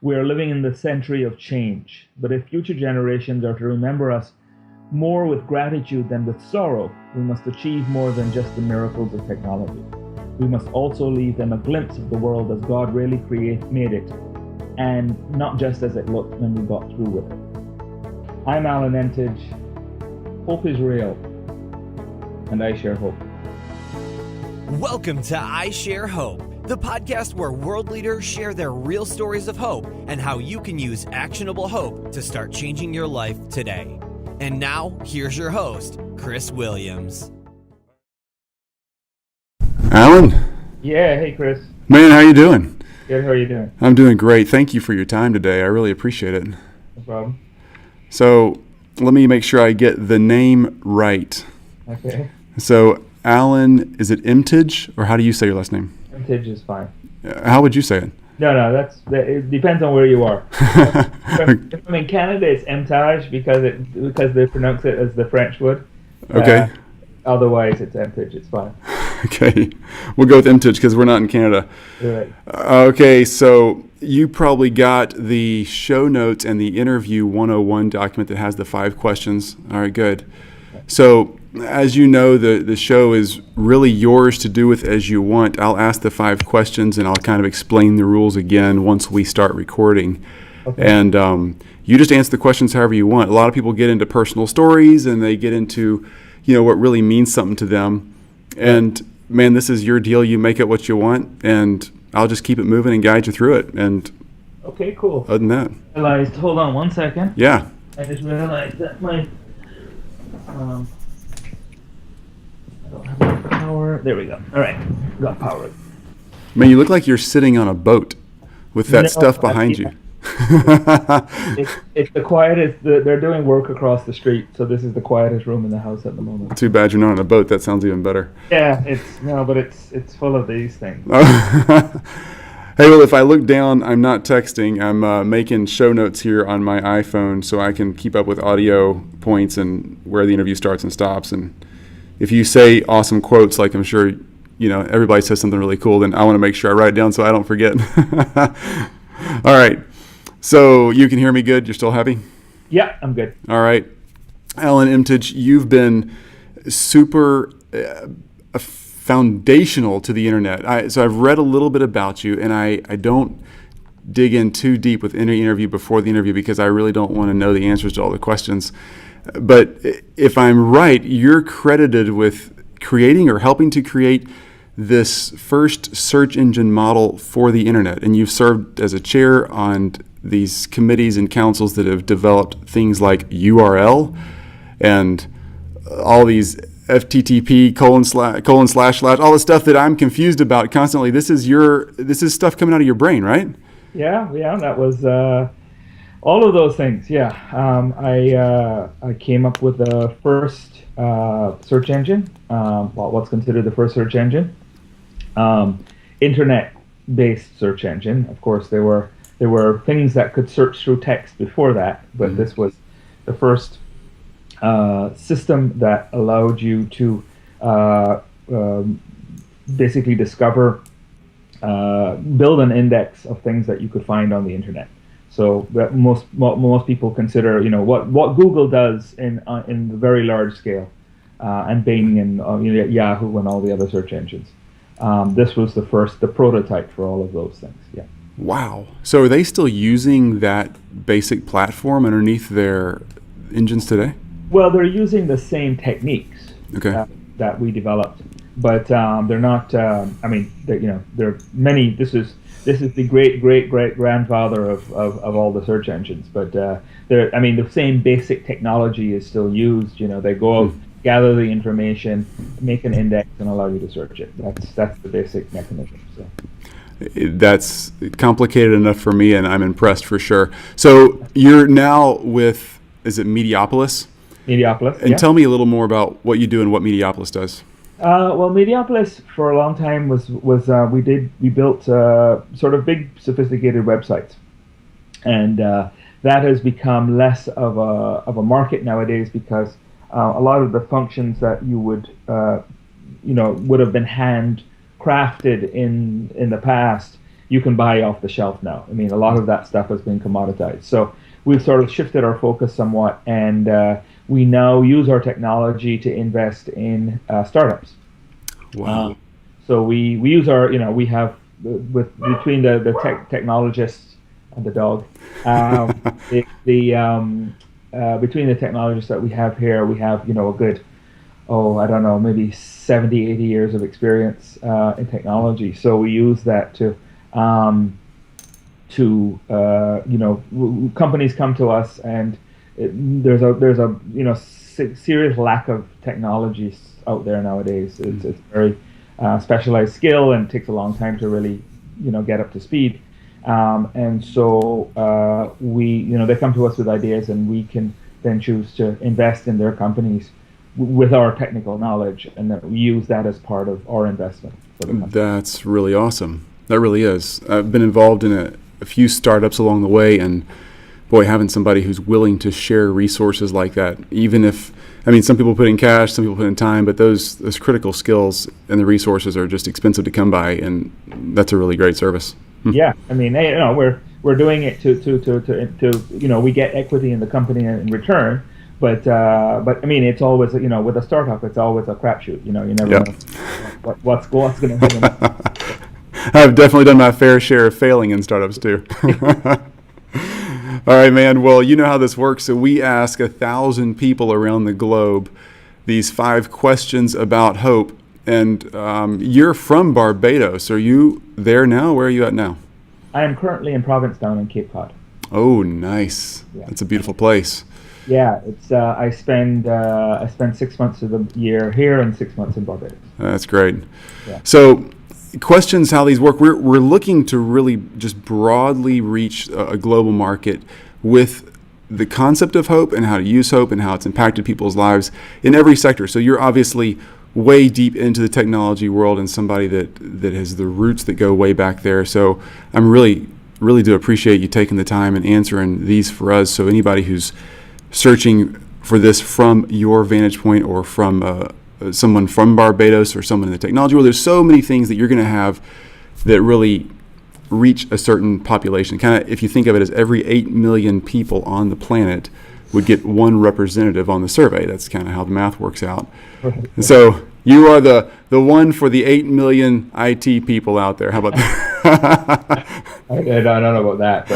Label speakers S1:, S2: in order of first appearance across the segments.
S1: We are living in the century of change, but if future generations are to remember us more with gratitude than with sorrow, we must achieve more than just the miracles of technology. We must also leave them a glimpse of the world as God really made it, and not just as it looked when we got through with it. I'm Alan Emtage. Hope is real, and I share hope.
S2: Welcome to I Share Hope, the podcast where world leaders share their real stories of hope and how you can use actionable hope to start changing your life today. And now, here's your host, Chris Williams.
S3: Alan?
S1: Yeah, hey Chris.
S3: Man, how you doing?
S1: Good, how are you doing?
S3: I'm doing great. Thank you for your time today. I really appreciate it.
S1: No problem.
S3: So, let me make sure I get the name right.
S1: Okay.
S3: So, Alan, is it Emtage, or how do you say your last name?
S1: Emtage is fine.
S3: How would you say it?
S1: No, it depends on where you are. If I'm in Canada, it's Emtage because they pronounce it as the French would.
S3: Okay.
S1: Otherwise, it's Emtage. It's fine.
S3: Okay. We'll go with Emtage because we're not in Canada.
S1: Right.
S3: Okay, so you probably got the show notes and the interview 101 document that has the 5 questions. All right, good. So, as you know, the show is really yours to do with as you want. I'll ask the 5 questions and I'll kind of explain the rules again once we start recording. Okay. And you just answer the questions however you want. A lot of people get into personal stories and they get into, what really means something to them. And man, this is your deal. You make it what you want, and I'll just keep it moving and guide you through it. And
S1: okay, cool.
S3: Other than that,
S1: hold on one second.
S3: Yeah.
S1: I just realized that my I don't have enough power. There we go. All right, got power.
S3: Man, you look like you're sitting on a boat with that stuff behind you.
S1: It's the quietest. They're doing work across the street, so this is the quietest room in the house at the moment.
S3: Too bad you're not on a boat. That sounds even better.
S1: Yeah, it's full of these things.
S3: Hey, well, if I look down, I'm not texting. I'm making show notes here on my iPhone so I can keep up with audio points and where the interview starts and stops. And if you say awesome quotes, like I'm sure everybody says something really cool, then I want to make sure I write it down so I don't forget. All right. So you can hear me good? You're still happy?
S1: Yeah, I'm good.
S3: All right. Alan Emtage, you've been super foundational to the internet. So I've read a little bit about you, and I don't dig in too deep with any interview before the interview because I really don't want to know the answers to all the questions. But if I'm right, you're credited with creating or helping to create this first search engine model for the internet, and you've served as a chair on these committees and councils that have developed things like URL and all these FTTP :// all the stuff that I'm confused about constantly. This is stuff coming out of your brain, right?
S1: Yeah, that was all of those things. Yeah, I came up with the first search engine, what's considered the first search engine, internet-based search engine. Of course, there were things that could search through text before that, but this was the first system that allowed you to basically discover, build an index of things that you could find on the internet. So that most people consider, what Google does in the very large scale, and Bing and Yahoo and all the other search engines. This was the prototype for all of those things. Yeah.
S3: Wow. So are they still using that basic platform underneath their engines today?
S1: Well, they're using the same techniques that we developed, but they're not. There are many. This is the great grandfather of all the search engines. But the same basic technology is still used. They go out, gather the information, make an index, and allow you to search it. That's the basic mechanism. So.
S3: That's complicated enough for me, and I'm impressed for sure. So you're now with, is it Medialis?
S1: Medialis.
S3: And tell me a little more about what you do and what Medialis does.
S1: Well, Medialis for a long time was we built sort of big sophisticated websites, and that has become less of a market nowadays because a lot of the functions that you would have been hand crafted in the past you can buy off the shelf now. I mean, a lot of that stuff has been commoditized. So we've sort of shifted our focus somewhat, and we now use our technology to invest in startups.
S3: Wow.
S1: So we use our, we have between the technologists and the dog, between the technologists that we have here, we have, a good, I don't know, maybe 70, 80 years of experience in technology. So we use that to companies come to us, and there's a serious lack of technologies out there nowadays. It's very specialized skill, and takes a long time to really get up to speed. And so they come to us with ideas, and we can then choose to invest in their companies with our technical knowledge, and that we use that as part of our investment for the company.
S3: That's really awesome. That really is. I've been involved in a few startups along the way, and boy, having somebody who's willing to share resources like that, even if, some people put in cash, some people put in time, but those critical skills and the resources are just expensive to come by, and that's a really great service.
S1: Yeah, we're doing it to we get equity in the company in return, but it's always, with a startup, it's always a crapshoot. You never know what's going to happen.
S3: I've definitely done my fair share of failing in startups too. All right, man. Well, you know how this works. So we ask 1,000 people around the globe these 5 questions about hope. And you're from Barbados. Are you there now? Where are you at now?
S1: I am currently in Provincetown in Cape Cod.
S3: Oh, nice. Yeah. That's a beautiful place.
S1: Yeah, it's. I spend 6 months of the year here and 6 months in Barbados.
S3: That's great.
S1: Yeah.
S3: So, questions how these work. We're looking to really just broadly reach a global market with the concept of hope and how to use hope and how it's impacted people's lives in every sector. So you're obviously way deep into the technology world and somebody that has the roots that go way back there. So I'm really do appreciate you taking the time and answering these for us. So anybody who's searching for this from your vantage point, or from someone from Barbados, or someone in the technology world, there's so many things that you're going to have that really reach a certain population. Kind of, if you think of it as every 8 million people on the planet would get one representative on the survey. That's kind of how the math works out. Right. So you are the one for the 8 million IT people out there. How about that?
S1: I don't know about that,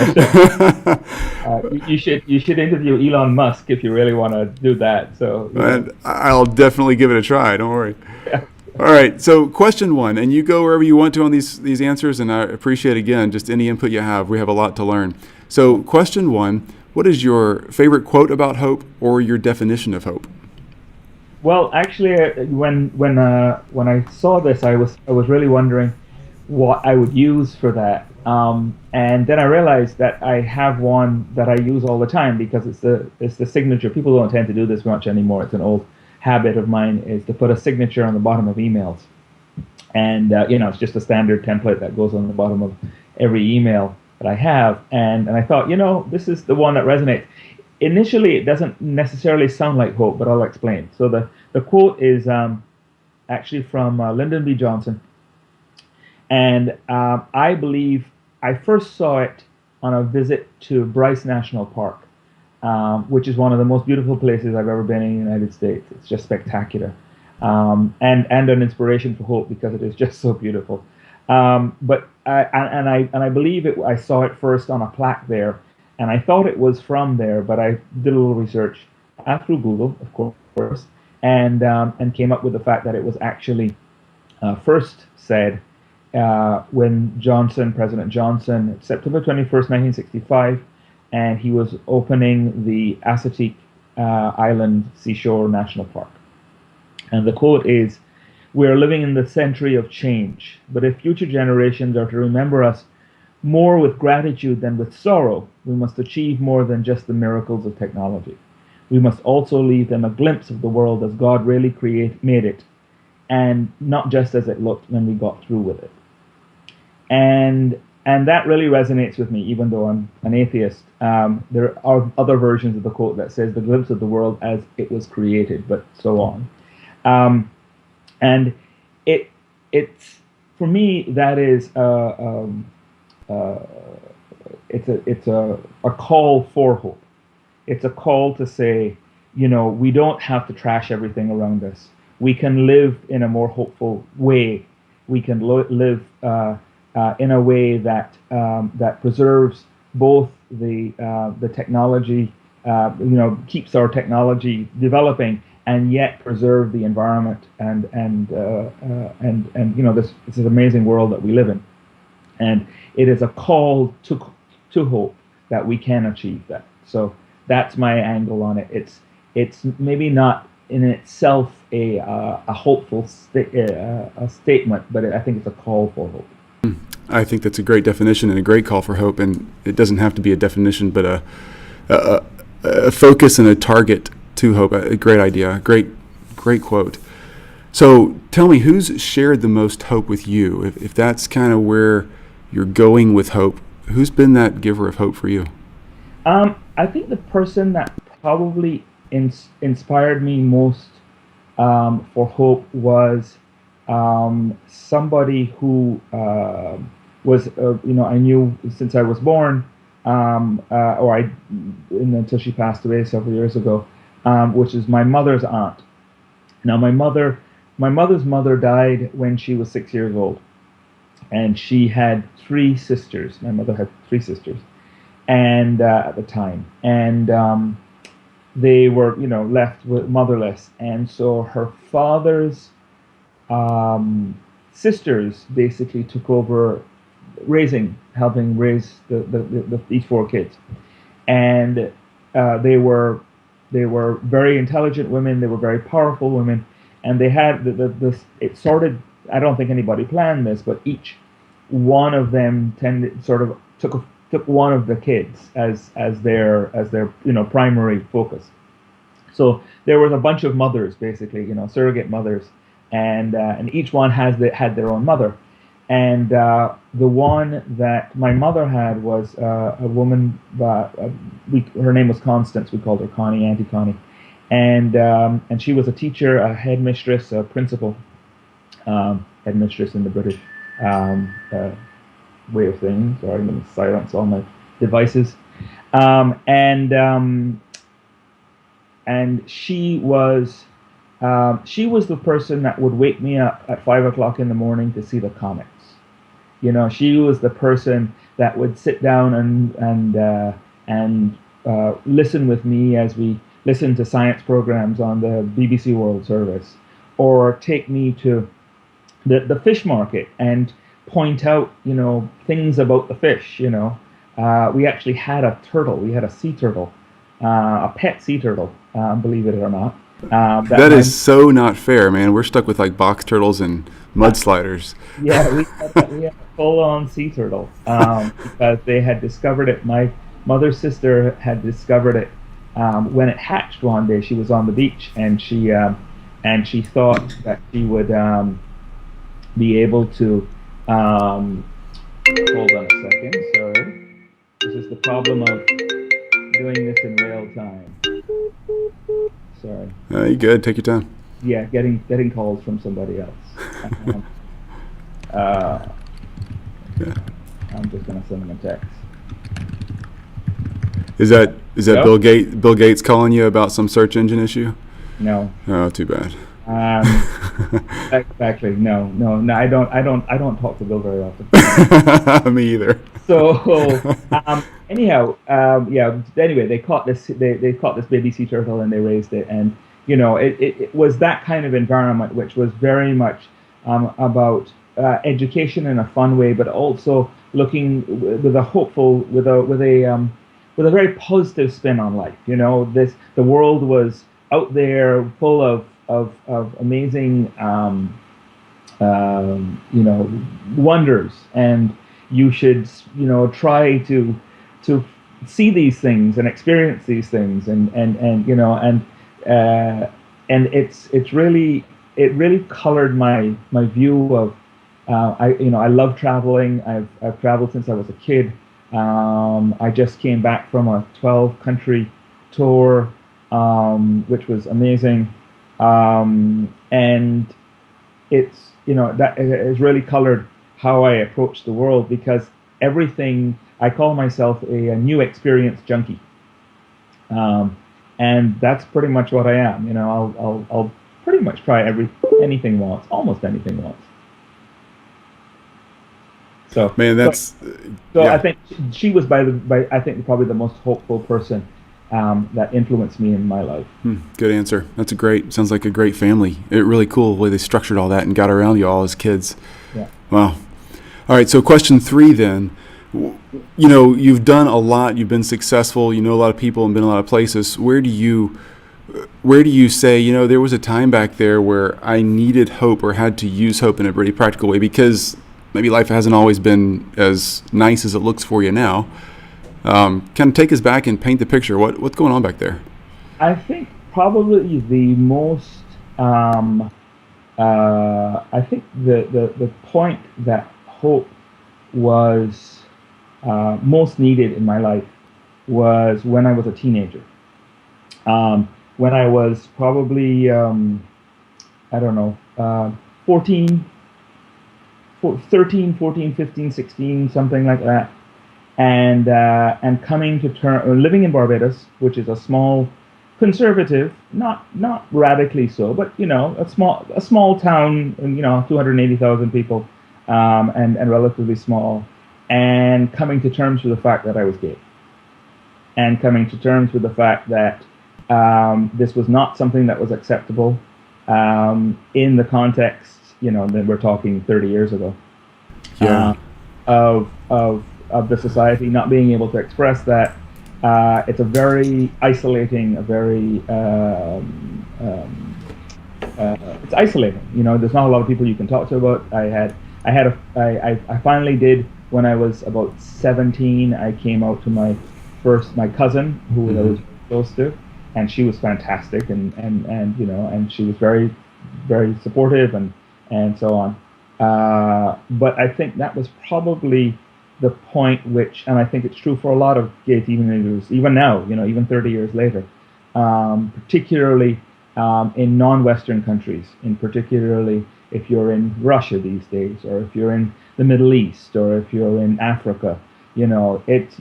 S1: but you should interview Elon Musk if you really want to do that. So
S3: and I'll definitely give it a try. Don't worry.
S1: Yeah.
S3: All right. So question 1, and you go wherever you want to on these answers, and I appreciate again just any input you have. We have a lot to learn. So question 1. What is your favorite quote about hope, or your definition of hope?
S1: Well, actually, when I saw this, I was really wondering what I would use for that, and then I realized that I have one that I use all the time, because it's the signature. People don't tend to do this much anymore. It's an old habit of mine, is to put a signature on the bottom of emails, and it's just a standard template that goes on the bottom of every email that I have, and I thought, this is the one that resonates. Initially, it doesn't necessarily sound like hope, but I'll explain. So the quote is actually from Lyndon B. Johnson, and I believe I first saw it on a visit to Bryce National Park, which is one of the most beautiful places I've ever been in the United States. It's just spectacular, and an inspiration for hope, because it is just so beautiful. But I believe I saw it first on a plaque there, and I thought it was from there, but I did a little research through Google, of course, and came up with the fact that it was actually first said when President Johnston, September 21st, 1965, and he was opening the Assateague Island Seashore National Park. And the quote is, "We are living in the century of change, but if future generations are to remember us more with gratitude than with sorrow, we must achieve more than just the miracles of technology. We must also leave them a glimpse of the world as God really made it, and not just as it looked when we got through with it." And that really resonates with me, even though I'm an atheist. There are other versions of the quote that says the glimpse of the world as it was created, but so on. And it's, for me, that is it's a call for hope. It's a call to say, we don't have to trash everything around us. We can live in a more hopeful way. We can live in a way that that preserves both the technology, keeps our technology developing, and yet preserve the environment and this is an amazing world that we live in. And it is a call to hope that we can achieve that. So that's my angle on it. It's maybe not in itself a hopeful statement, but I think it's a call for hope.
S3: I think that's a great definition and a great call for hope. And it doesn't have to be a definition, but a focus and a target to hope. A great idea. Great quote. So tell me, who's shared the most hope with you? If that's kind of where you're going with hope, who's been that giver of hope for you?
S1: I think the person that probably inspired me most for hope was somebody who was, I knew since I was born, until she passed away several years ago, which is my mother's aunt. Now, my mother's mother died when she was 6 years old, and she had 3 sisters. My mother had 3 sisters, and at the time, and they were, left with motherless, and so her father's sisters basically took over helping raise these 4 kids, and they were very intelligent women. They were very powerful women, and they had it started. I don't think anybody planned this, but each one of them took one of the kids as their primary focus. So there was a bunch of mothers, basically, surrogate mothers, and each one had their own mother. And the one that my mother had was a woman. Her name was Constance. We called her Connie, Auntie Connie, and she was a teacher, a headmistress, a principal, headmistress in the British way of saying. Sorry, I'm going to silence all my devices. And she was the person that would wake me up at 5 o'clock in the morning to see the comics. She was the person that would sit down and listen with me as we listened to science programs on the BBC World Service, or take me to the fish market and point out, things about the fish. We actually had a turtle. We had a sea turtle, a pet sea turtle, believe it or not.
S3: That is so not fair, man. We're stuck with like box turtles and mud sliders.
S1: Yeah, we had a full-on sea turtle because they had discovered it. My mother's sister had discovered it when it hatched one day. She was on the beach, and she thought that she would be able to. Hold on a second. Sorry, this is the problem of doing this in real time. Sorry.
S3: You good? Take your time.
S1: Yeah, getting calls from somebody else.
S3: Yeah.
S1: I'm just gonna send them a text.
S3: Is that
S1: No?
S3: Bill Gates calling you about some search engine issue?
S1: No.
S3: Oh, too bad.
S1: Exactly. No. I don't talk to Bill very often.
S3: Me either.
S1: So anyhow, yeah. Anyway, they caught this. They caught this baby sea turtle and they raised it, and it was that kind of environment which was very much about education in a fun way, but also looking with a hopeful, with a very positive spin on life. The world was out there full of amazing wonders, and you should try to see these things and experience these things, and it really colored my view of I love traveling. I've traveled since I was a kid. I just came back from a 12-country tour, which was amazing, and it's that has really colored how I approach the world, because everything. I call myself a new experience junkie, and that's pretty much what I am. You know, I'll pretty much try anything once, almost anything once. So
S3: Man, that's
S1: so
S3: yeah.
S1: I think she was I think probably the most hopeful person that influenced me in my life.
S3: Good answer. Sounds like a great family. Really cool the way they structured all that and got around you all as kids.
S1: Yeah.
S3: Wow. All right. So question 3 then. You know, you've done a lot. You've been successful. You know a lot of people and been a lot of places. Where do you say, you know, there was a time back there where I needed hope or had to use hope in a pretty practical way because maybe life hasn't always been as nice as it looks for you now. Kind of take us back and paint the picture. What's going on back there?
S1: I think probably the most, I think the point that hope was most needed in my life was when I was a teenager. When I was probably, I don't know, 13, 14, 15, 16, something like that. And coming to living in Barbados, which is a small, conservative, not radically so, but you know, a small town, you know, 280,000 people, and relatively small, and coming to terms with the fact that I was gay, and coming to terms with the fact that this was not something that was acceptable in the context, you know, that we're talking 30 years ago, of the society, not being able to express that. It's a very isolating, it's isolating. You know, there's not a lot of people you can talk to about. I finally did when I was about 17. I came out to my cousin, who I was close to, and she was fantastic, and you know, and she was very, very supportive and so on. But I think that was probably the point which, and I think it's true for a lot of gay teenagers, even now, you know, even 30 years later, particularly in non-Western countries, in particularly if you're in Russia these days, or if you're in the Middle East, or if you're in Africa, you know, it's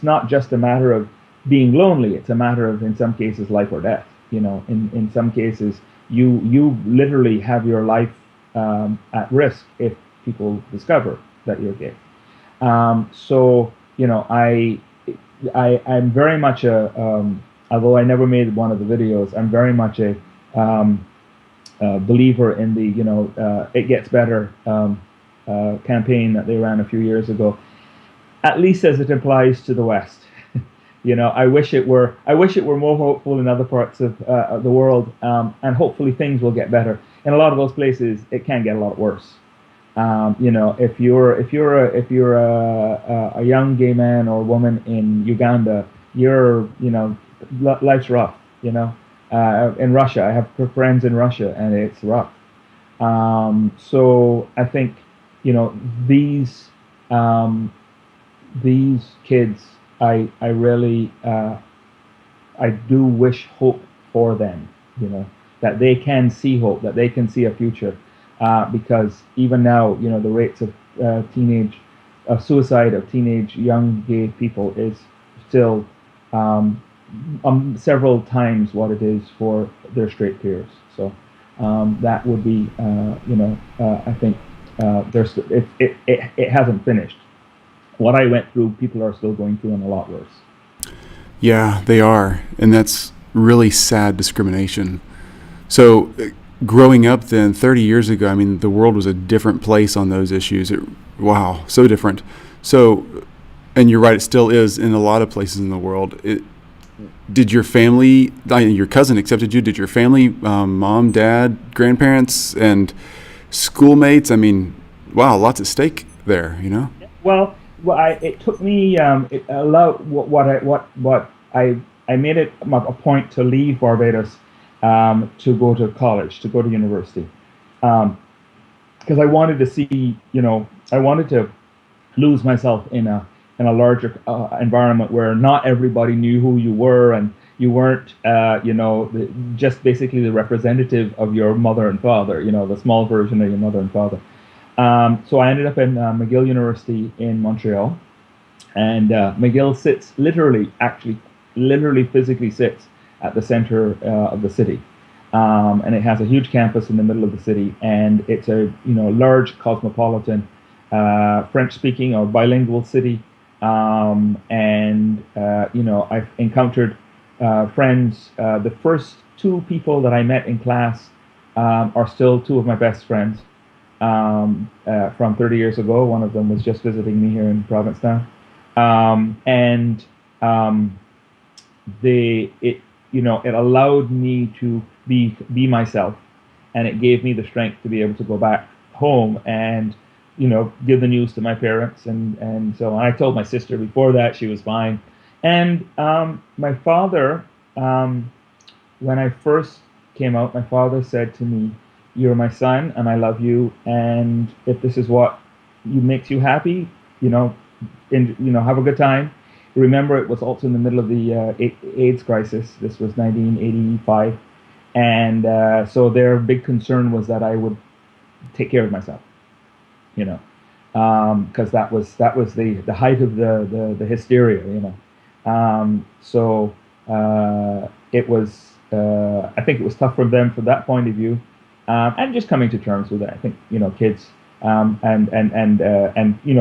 S1: not just a matter of being lonely. It's a matter of, in some cases, life or death. You know, in some cases, you literally have your life at risk if people discover that you're gay. So, you know, I'm very much although I never made one of the videos, I'm very much a believer in the, you know, It Gets Better campaign that they ran a few years ago, at least as it applies to the West. You know, I wish it were more hopeful in other parts of the world, and hopefully things will get better. In a lot of those places, it can get a lot worse. You know, if you're a young gay man or woman in Uganda, you know, life's rough. You know, in Russia, I have friends in Russia, and it's rough. So I think, you know, these kids, I really I do wish hope for them. You know, that they can see hope, that they can see a future. Because even now, you know, the rates of suicide of teenage young gay people is still several times what it is for their straight peers. So that would be, you know, I think it hasn't finished. What I went through, people are still going through, and a lot worse.
S3: Yeah, they are, and that's really sad discrimination. So. Growing up then, 30 years ago, I mean, the world was a different place on those issues. Wow, so different. So, and you're right, it still is in a lot of places in the world. Did your family, your cousin accepted you? Did your family, mom, dad, grandparents, and schoolmates? I mean, wow, lots at stake there, you know?
S1: Well, it took me, I made it a point to leave Barbados to go to college, to go to university, because I wanted to see, you know, I wanted to lose myself in a larger environment where not everybody knew who you were, and you weren't, you know, just basically the representative of your mother and father, you know, the small version of your mother and father. So I ended up in McGill University in Montreal, and McGill sits literally physically sits at the center of the city, and it has a huge campus in the middle of the city, and it's a large cosmopolitan French-speaking or bilingual city, and I've encountered friends. The first two people that I met in class are still two of my best friends from 30 years ago. One of them was just visiting me here in Provincetown, and it allowed me to be myself, and it gave me the strength to be able to go back home and give the news to my parents, and so on. I told my sister before that. She was fine. And my father, when I first came out, my father said to me, "You're my son, and I love you. And if this is what makes you happy, have a good time." Remember, it was also in the middle of the AIDS crisis. This was 1985, and so their big concern was that I would take care of myself, because that was the height of the hysteria, So it was, I think it was tough for them from that point of view, and just coming to terms with it. I think kids and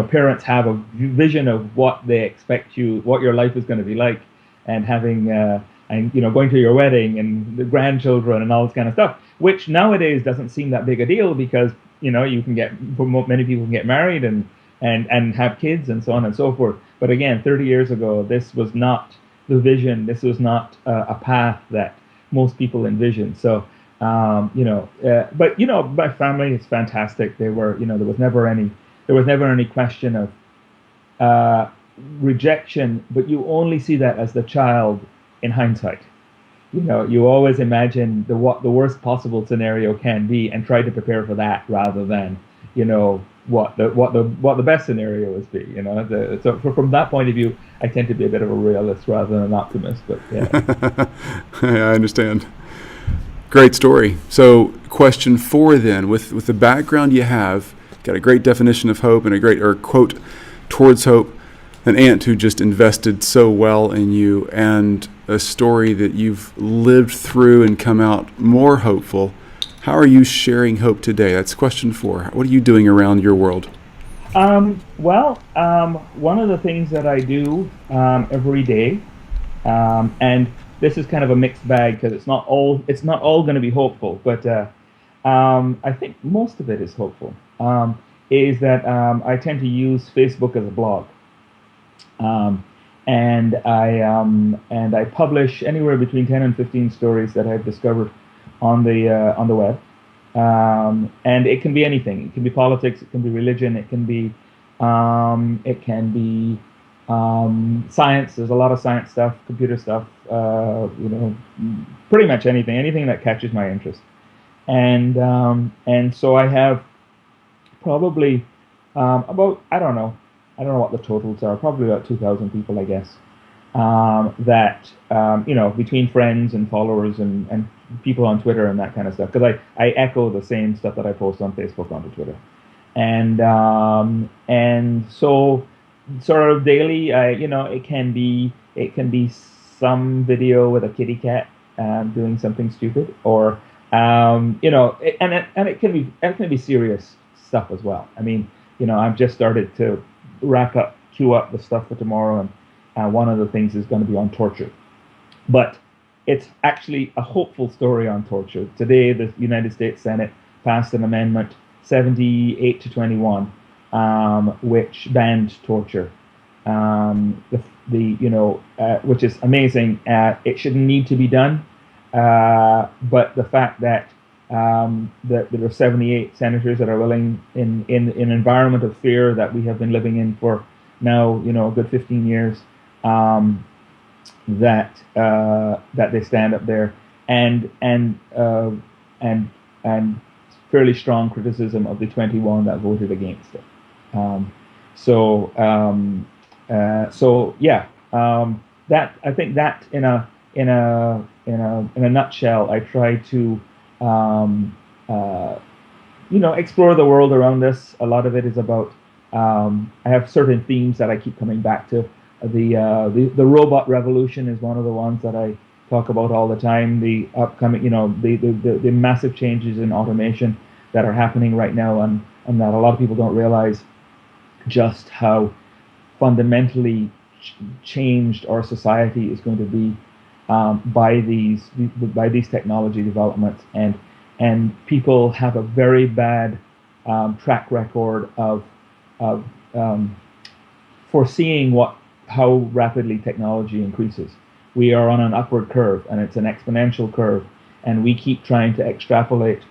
S1: parents have a vision of what they expect what your life is going to be like, and having and going to your wedding and the grandchildren and all this kind of stuff, which nowadays doesn't seem that big a deal, because you can many people can get married and have kids and so on and so forth. But again, 30 years ago, this was not the vision. This was not a path that most people envisioned. So, but my family is fantastic. They were, there was never any question of rejection. But you only see that as the child in hindsight. You always imagine what the worst possible scenario can be and try to prepare for that, rather than what the best scenario is be. So from that point of view, I tend to be a bit of a realist rather than an optimist. But yeah,
S3: I understand. Great story. So question 4 then, with the background you have, got a great definition of hope and a great quote towards hope, an aunt who just invested so well in you, and a story that you've lived through and come out more hopeful. How are you sharing hope today? That's question 4. What are you doing around your world?
S1: One of the things that I do every day, and this is kind of a mixed bag, because it's not all going to be hopeful, but I think most of it is hopeful. Is that I tend to use Facebook as a blog, and I publish anywhere between 10 and 15 stories that I've discovered on the web, and it can be anything. It can be politics, it can be religion, it can be science. There's a lot of science stuff, computer stuff, pretty much anything that catches my interest. And so I have probably about, I don't know what the totals are, probably about 2,000 people, I guess, that between friends and followers and people on Twitter and that kind of stuff, because I echo the same stuff that I post on Facebook onto Twitter, and so sort of daily, it can be some video with a kitty cat doing something stupid, or and it can be serious stuff as well. I mean, I've just started to queue up the stuff for tomorrow, and one of the things is going to be on torture, but it's actually a hopeful story on torture. Today, the United States Senate passed an amendment 78-21, which banned torture. Which is amazing. It shouldn't need to be done, but the fact that there are 78 senators that are willing, in an environment of fear that we have been living in for now, a good 15 years, that they stand up there and fairly strong criticism of the 21 that voted against it. That, I think that in a nutshell, I try to explore the world around us. A lot of it is about. I have certain themes that I keep coming back to. The robot revolution is one of the ones that I talk about all the time. The upcoming, the massive changes in automation that are happening right now, and that a lot of people don't realize just how fundamentally changed our society is going to be by these technology developments, and people have a very bad track record of foreseeing how rapidly technology increases. We are on an upward curve, and it's an exponential curve, and we keep trying to extrapolate,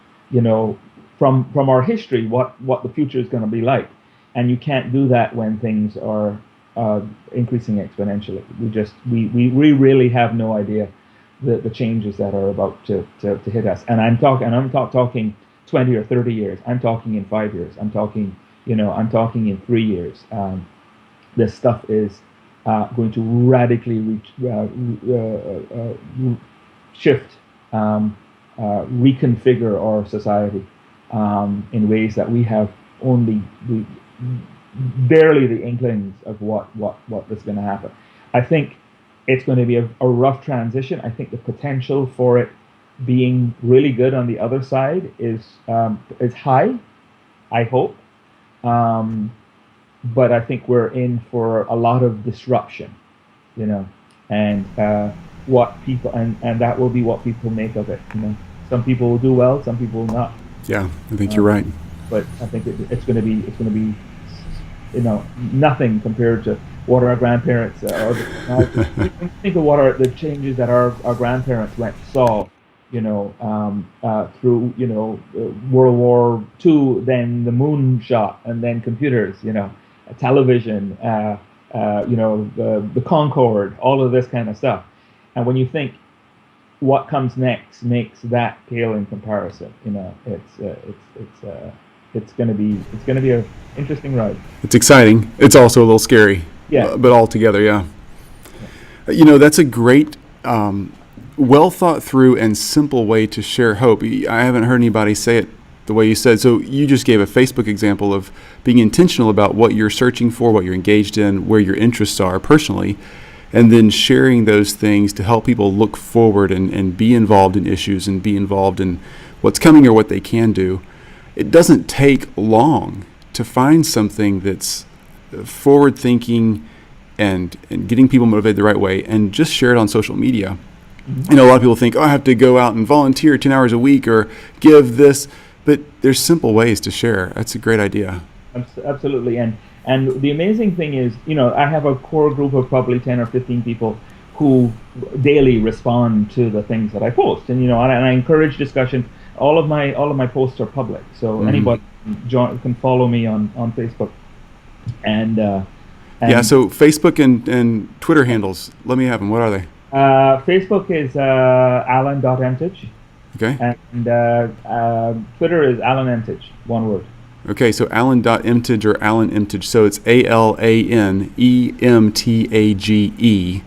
S1: from our history what the future is going to be like, and you can't do that when things are increasing exponentially. We really have no idea the changes that are about to hit us. And I'm not talking 20 or 30 years. I'm talking in 5 years. I'm talking in 3 years. This stuff is going to radically shift, reconfigure our society in ways that we have only barely the inklings of what is going to happen. I think it's going to be a rough transition. I think the potential for it being really good on the other side is high, I hope. But I think we're in for a lot of disruption, and what people and that will be what people make of it. Some people will do well, some people will not.
S3: Yeah, I think you're right.
S1: But I think it's going to be nothing compared to what our grandparents think of what are the changes that our grandparents saw, through World War II, then the moon shot, and then computers, television, the Concorde, all of this kind of stuff. And when you think what comes next makes that pale in comparison, it's going to be an interesting ride.
S3: It's exciting. It's also a little scary.
S1: Yeah.
S3: But all together, yeah. That's a great, well thought through and simple way to share hope. I haven't heard anybody say it the way you said. So you just gave a Facebook example of being intentional about what you're searching for, what you're engaged in, where your interests are personally, and then sharing those things to help people look forward and be involved in issues and be involved in what's coming or what they can do. It doesn't take long to find something that's forward thinking and getting people motivated the right way, and just share it on social media. Mm-hmm. A lot of people think, I have to go out and volunteer 10 hours a week or give this, but there's simple ways to share. That's a great idea.
S1: Absolutely. And the amazing thing is, I have a core group of probably 10 or 15 people who daily respond to the things that I post, and I encourage discussion. All of my posts are public, so anybody can follow me on Facebook. And
S3: yeah, so Facebook and Twitter handles, let me have them. What are they?
S1: Facebook is Alan.Emtage.
S3: Okay.
S1: And Twitter is Alan Emtage, one word.
S3: Okay, so Alan.Emtage or Alan Emtage. So it's ALANEMTAGE.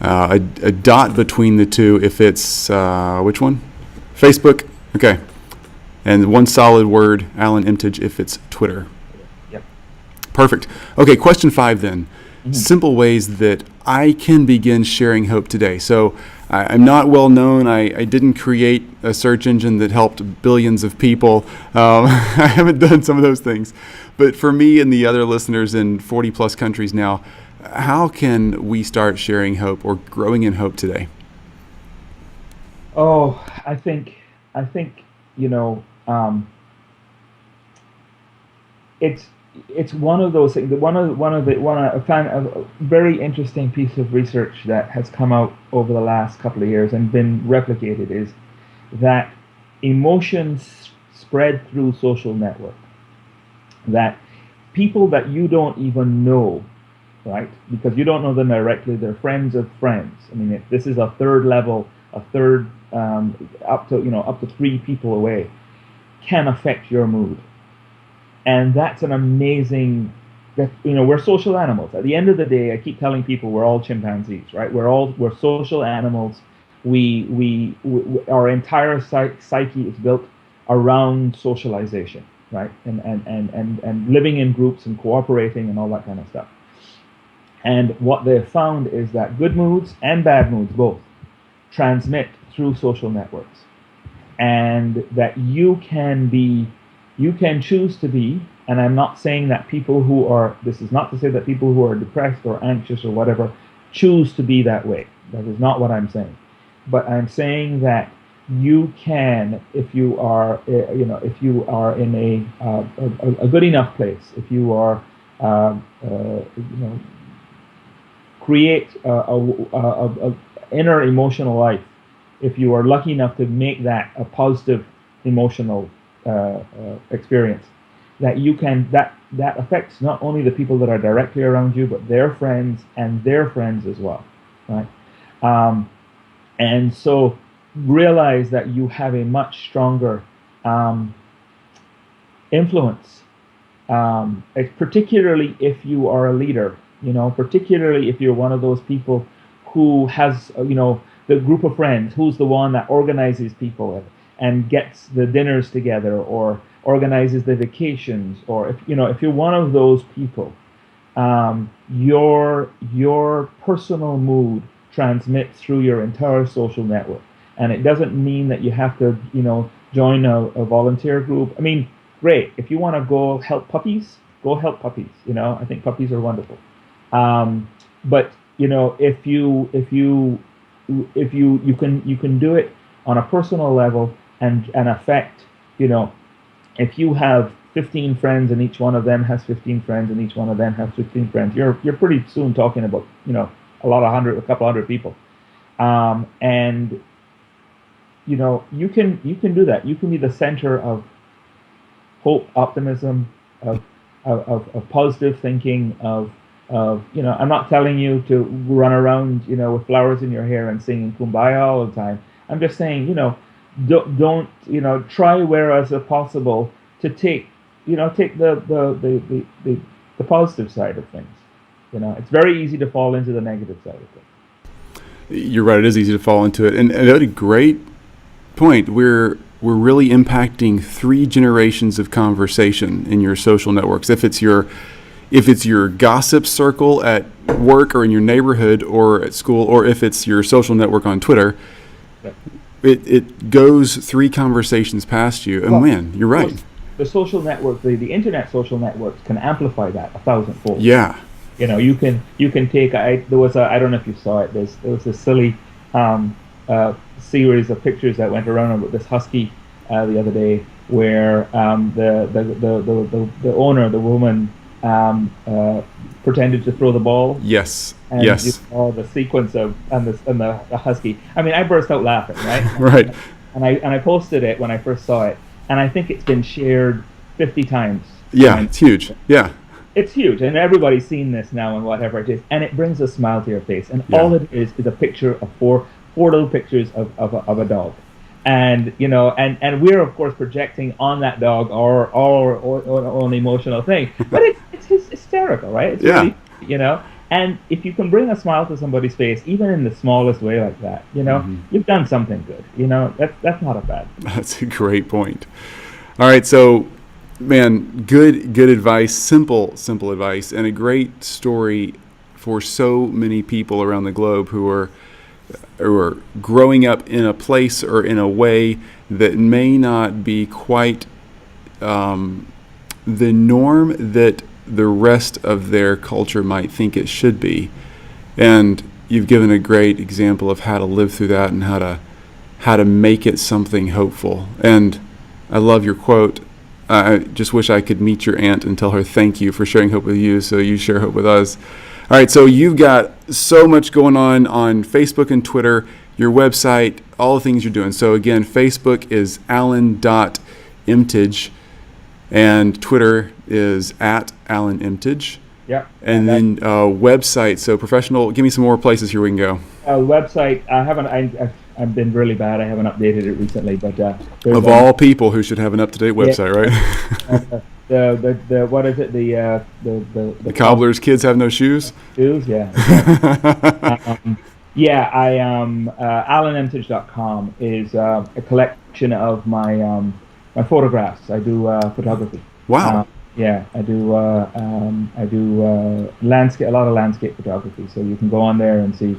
S3: A dot between the two if it's, which one? Facebook. Okay. And one solid word, Alan Emtage, if it's Twitter.
S1: Yep.
S3: Perfect. Okay, question 5 then. Mm-hmm. Simple ways that I can begin sharing hope today. So I'm not well known. I didn't create a search engine that helped billions of people. I haven't done some of those things. But for me and the other listeners in 40 plus countries now, how can we start sharing hope or growing in hope today?
S1: Oh, I think it's one of those things. I found a very interesting piece of research that has come out over the last couple of years and been replicated is that emotions spread through social network. That people that you don't even know, right? Because you don't know them directly, they're friends of friends. I mean, this is a third level, up to 3 people away, can affect your mood. And that's an amazing, we're social animals. At the end of the day, I keep telling people we're all chimpanzees, right? We're social animals. Our entire psyche is built around socialization, right? And living in groups and cooperating and all that kind of stuff. And what they've found is that good moods and bad moods both transmit through social networks. And that you can choose to be, and I'm not saying that this is not to say that people who are depressed or anxious or whatever choose to be that way. That is not what I'm saying. But I'm saying that you can, if you are in a good enough place, if you are, create a inner emotional life, if you are lucky enough to make that a positive emotional experience, that you can, that affects not only the people that are directly around you, but their friends and their friends as well, right? And so realize that you have a much stronger influence, particularly if you are a leader, particularly if you're one of those people who has, the group of friends, who's the one that organizes people and gets the dinners together or organizes the vacations, or if you're one of those people, your personal mood transmits through your entire social network. And it doesn't mean that you have to, join a volunteer group. I mean, great. If you want to go help puppies, go help puppies. I think puppies are wonderful. But if you can do it on a personal level and affect, if you have 15 friends and each one of them has 15 friends and each one of them has 15 friends, you're pretty soon talking about, a couple hundred people. And you can do that. You can be the center of hope, optimism, of positive thinking, of I'm not telling you to run around, with flowers in your hair and singing Kumbaya all the time. I'm just saying, don't try whereas possible to take the positive side of things. It's very easy to fall into the negative side of things.
S3: You're right. It is easy to fall into it, and that's a great point. We're really impacting 3 generations of conversation in your social networks. If it's your gossip circle at work or in your neighborhood or at school, or if it's your social network on Twitter, it goes 3 conversations past you. And man, you're right.
S1: The social network, the internet social networks can amplify that 1,000-fold.
S3: Yeah.
S1: You can take. There was I don't know if you saw it. There was this silly series of pictures that went around with this husky the other day, where the owner, the woman, pretended to throw the ball.
S3: Yes.
S1: And
S3: yes.
S1: You saw the sequence of the husky. I mean, I burst out laughing, right?
S3: Right.
S1: And I posted it when I first saw it, and I think it's been shared 50 times.
S3: Yeah, it's huge. Yeah.
S1: It's huge, and everybody's seen this now and whatever it is, and it brings a smile to your face. And all it is a picture of four little pictures of a dog. And and we're of course projecting on that dog our own emotional thing, but it's hysterical, right? It's really, and if you can bring a smile to somebody's face, even in the smallest way like that, you've done something good. That's not a bad thing.
S3: That's a great point. All right, so man, good advice, simple advice, and a great story for so many people around the globe who are growing up in a place or in a way that may not be quite the norm that the rest of their culture might think it should be. And you've given a great example of how to live through that and how to make it something hopeful. And I love your quote. I just wish I could meet your aunt and tell her thank you for sharing hope with you, so you share hope with us. All right, so you've got so much going on Facebook and Twitter, your website, all the things you're doing. So again, Facebook is alan.emtage, and Twitter is @AlanEmtage.
S1: Yeah.
S3: And then website, so professional, give me some more places here we can go.
S1: Website, I've been really bad. I haven't updated it recently, but
S3: of all people who should have an up-to-date website, right?
S1: The what is it? The
S3: cobbler's kids have no shoes.
S1: Shoes, yeah. AlanEmtage.com is a collection of my my photographs. I do photography.
S3: Wow.
S1: Yeah, I do landscape, a lot of landscape photography. So you can go on there and see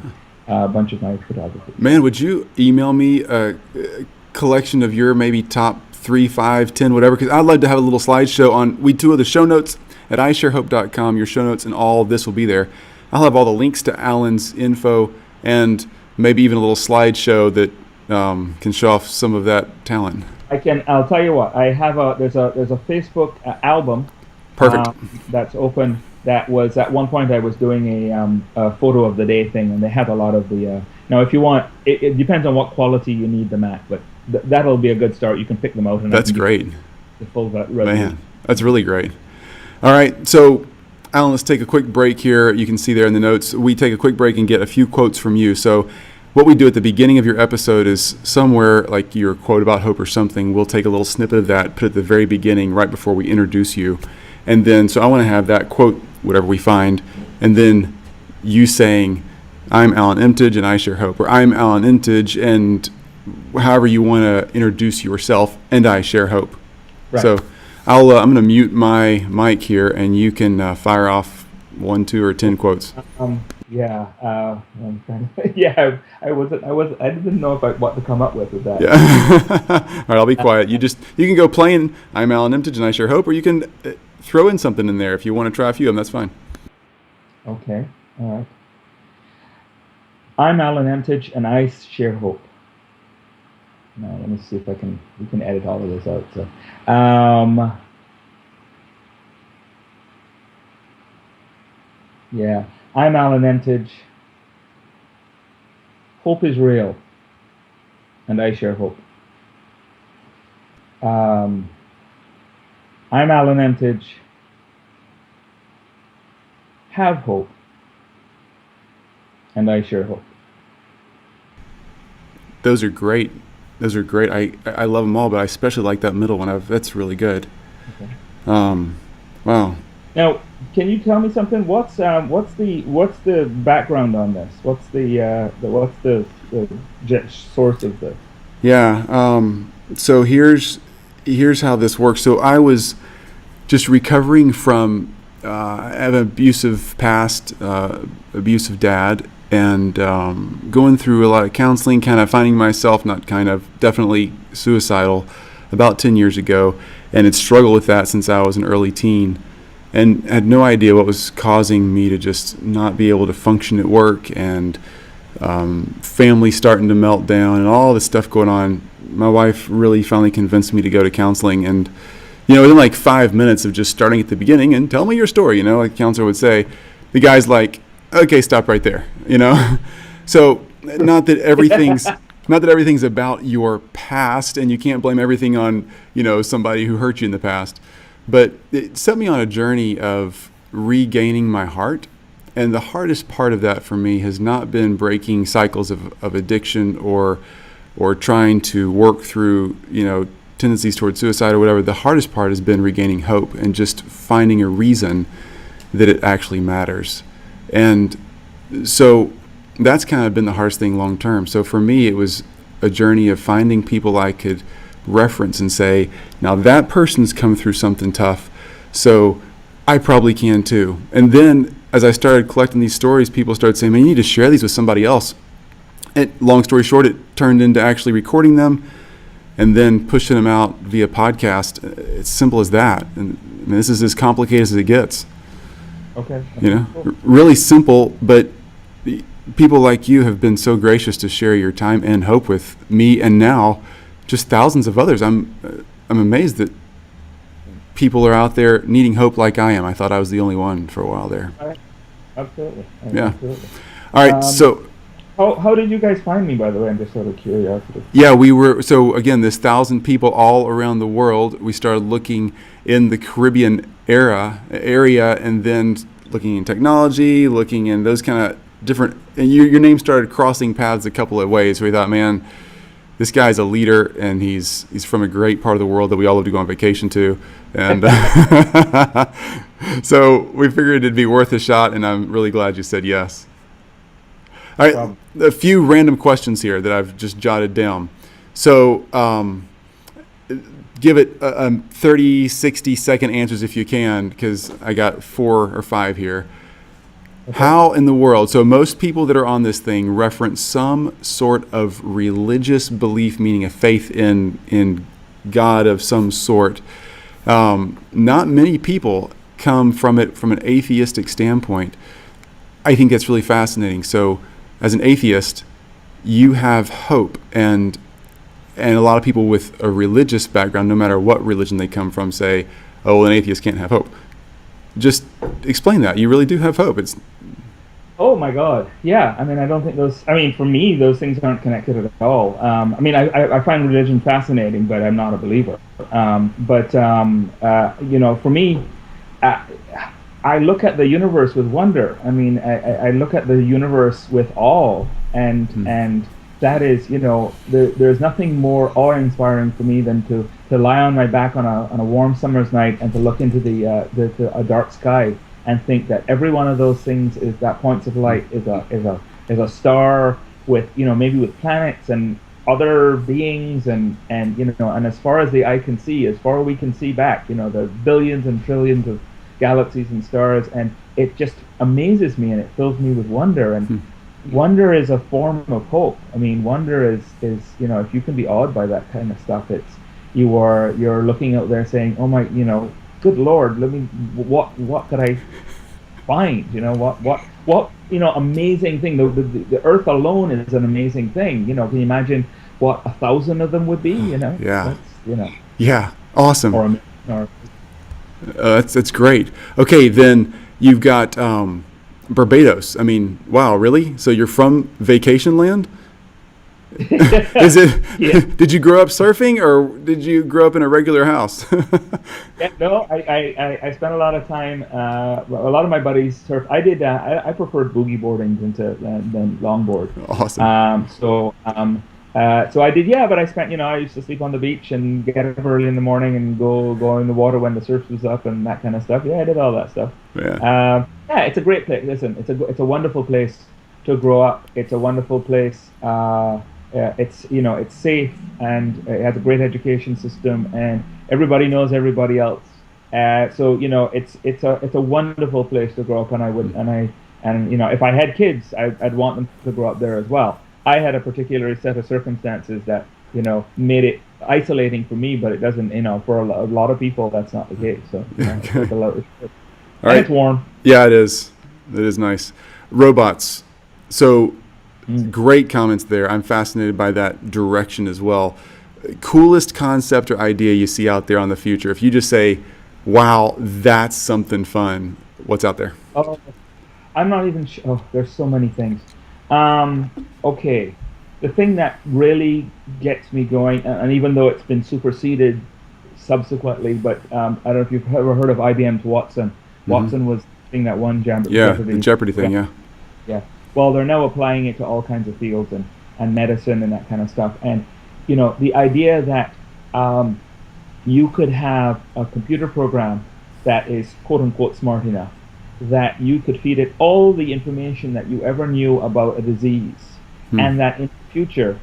S1: a bunch of my photography.
S3: Man, would you email me a collection of your maybe top 3, 5, 10, whatever? Because I'd like to have a little slideshow on. We do the show notes at iShareHope.com. Your show notes and all of this will be there. I'll have all the links to Alan's info and maybe even a little slideshow that can show off some of that talent.
S1: I'll tell you what. I have there's a Facebook album.
S3: Perfect.
S1: That's open. That was at one point I was doing a photo of the day thing, and they had a lot of the. Now, if you want, it depends on what quality you need them at, but that'll be a good start. You can pick them out, and
S3: that's great.
S1: The full
S3: Man, that's really great. All right, so Alan, let's take a quick break here. You can see there in the notes. We take a quick break and get a few quotes from you. So what we do at the beginning of your episode is somewhere like your quote about hope or something, we'll take a little snippet of that, put it at the very beginning right before we introduce you. And then, so I want to have that quote, whatever we find, and then you saying, I'm Alan Emtage and I share hope, or I'm Alan Emtage and however you want to introduce yourself and I share hope. Right. So I'm going to mute my mic here and you can fire off 1, 2, or 10 quotes.
S1: Yeah, I didn't know what to come up with that.
S3: Yeah. All right, I'll be quiet. You can go plain, I'm Alan Emtage and I share hope, or you can throw in something in there if you want to try a few of them, that's fine.
S1: Okay, all right. I'm Alan Emtage and I share hope. Now, let me see if we can edit all of this out. So, yeah. I'm Alan Emtage. Hope is real, and I share hope. I'm Alan Emtage. Have hope, and I share hope.
S3: Those are great. I love them all, but I especially like that middle one. That's really good.
S1: Okay.
S3: Wow.
S1: Now, can you tell me something? What's the background on this? What's the source of this?
S3: Yeah. So here's how this works. So I was just recovering from I have an abusive past, abusive dad, and going through a lot of counseling, kind of finding myself, definitely suicidal about 10 years ago, and had struggled with that since I was an early teen. And had no idea what was causing me to just not be able to function at work, and family starting to melt down and all this stuff going on. My wife really finally convinced me to go to counseling, and within like 5 minutes of just starting at the beginning and tell me your story, like the counselor would say, the guy's like, okay, stop right there, So not that everything's about your past, and you can't blame everything on somebody who hurt you in the past. But it set me on a journey of regaining my heart. And the hardest part of that for me has not been breaking cycles of addiction or trying to work through, tendencies towards suicide or whatever. The hardest part has been regaining hope and just finding a reason that it actually matters. And so that's kind of been the hardest thing long term. So for me, it was a journey of finding people I could reference and say, now that person's come through something tough, so I probably can too. And then as I started collecting these stories, people started saying, man, you need to share these with somebody else. And long story short, it turned into actually recording them and then pushing them out via podcast. It's simple as that. And this is as complicated as it gets.
S1: Okay.
S3: Cool. Really simple, but people like you have been so gracious to share your time and hope with me, and now just thousands of others. I'm amazed that people are out there needing hope like I am. I thought I was the only one for a while there.
S1: Absolutely.
S3: Yeah.
S1: Absolutely.
S3: All right. So
S1: how did you guys find me, by the way? I'm just out of curiosity.
S3: Yeah, so again, this 1,000 people all around the world, we started looking in the Caribbean area, and then looking in technology, looking in those kind of different, and your name started crossing paths a couple of ways. We thought, man, this guy's a leader, and he's from a great part of the world that we all love to go on vacation to, and so we figured it'd be worth a shot, and I'm really glad you said yes. All right, a few random questions here that I've just jotted down. So give it 30, 60-second answers if you can, because I got 4 or 5 here. Okay. How in the world, so most people that are on this thing reference some sort of religious belief, meaning a faith in God of some sort. Not many people come from it from an atheistic standpoint. I think that's really fascinating. So as an atheist, you have hope, and a lot of people with a religious background, no matter what religion they come from, say, oh, well, an atheist can't have hope. Just explain that. You really do have hope.
S1: Oh my God. Yeah. I mean, I don't think for me, those things aren't connected at all. I find religion fascinating, but I'm not a believer. For me, I look at the universe with wonder. I mean, I look at the universe with awe, and that is, there's nothing more awe-inspiring for me than to lie on my back on a warm summer's night and to look into a dark sky and think that every one of those things that points of light is a star with, maybe with planets and other beings, and as far as the eye can see, as far as we can see back, the billions and trillions of galaxies and stars, and it just amazes me and it fills me with wonder. And wonder is a form of hope. I mean, wonder is if you can be awed by that kind of stuff, you're looking out there saying, oh my, good Lord, what could I find? What amazing thing. The Earth alone is an amazing thing. Can you imagine what 1,000 of them would be?
S3: Yeah.
S1: That's,
S3: Yeah. Awesome.
S1: Or
S3: that's great. Okay, then you've got Barbados. I mean, wow, really? So you're from vacation land? Is it? Yeah. Did you grow up surfing, or did you grow up in a regular house?
S1: Yeah, no, I spent a lot of time. A lot of my buddies surf. I did. I preferred boogie boarding than longboard.
S3: Awesome.
S1: So I did. Yeah, but I spent. I used to sleep on the beach and get up early in the morning and go in the water when the surf was up and that kind of stuff. Yeah, I did all that stuff.
S3: Yeah.
S1: Yeah, it's a great place. Listen, it's a wonderful place to grow up. It's a wonderful place. It's safe, and it has a great education system, and everybody knows everybody else. It's a wonderful place to grow up, and I would if I had kids, I'd want them to grow up there as well. I had a particular set of circumstances that made it isolating for me, but it doesn't. For a lot of people, that's not the case. So it's a lot.
S3: All right.
S1: It's warm.
S3: Yeah, it is. It is nice. Robots. So. Great comments there. I'm fascinated by that direction as well. Coolest concept or idea you see out there on the future? If you just say, wow, that's something fun, what's out there?
S1: Oh, I'm not even sure. Oh, there's so many things. Okay. The thing that really gets me going, and even though it's been superseded subsequently, but I don't know if you've ever heard of IBM's Watson. Watson was the thing that won Jeopardy.
S3: Yeah, the Jeopardy thing, yeah.
S1: Yeah. Well, they're now applying it to all kinds of fields and medicine and that kind of stuff. And, the idea that you could have a computer program that is quote-unquote smart enough, that you could feed it all the information that you ever knew about a disease, and that in the future,